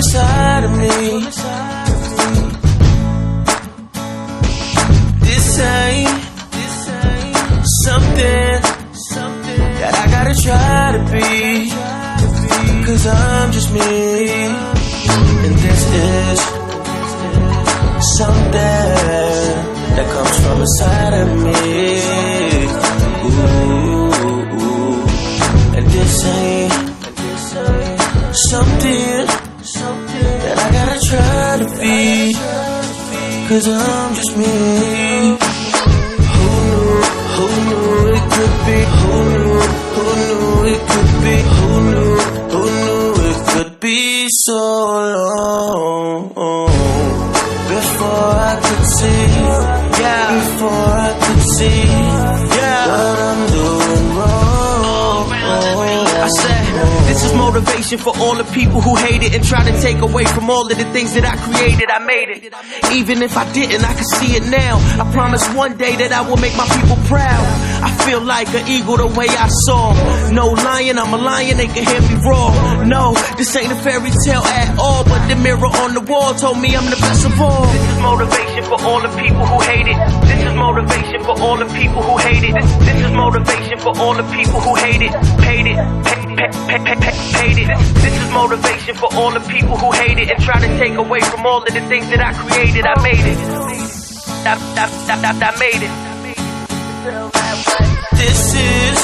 inside of me. This ain't something that I gotta try to be, 'cause I'm just me. And this is something that comes from inside of me. Ooh. And this ain't something that I gotta try to be, 'cause I'm just me. Who knew it could be? Who knew it could be? Who knew it could be so long? Before I could see, before I could see what I'm doing wrong. I said, this is motivation for all the people who hate it and try to take away from all of the things that I created. I made it. Even if I didn't, I can see it now. I promise one day that I will make my people proud. I feel like an eagle the way I saw. No lion, I'm a lion, they can hear me roar. No, this ain't a fairy tale at all, but the mirror on the wall told me I'm the best of all. This is motivation for all the people who hate it. This is motivation for all the people who hate it. This is motivation for all the people who hate it. Paid it. Paid it. This is motivation for all the people who hate it and try to take away from all of the things that I created. I made it. I made it. This is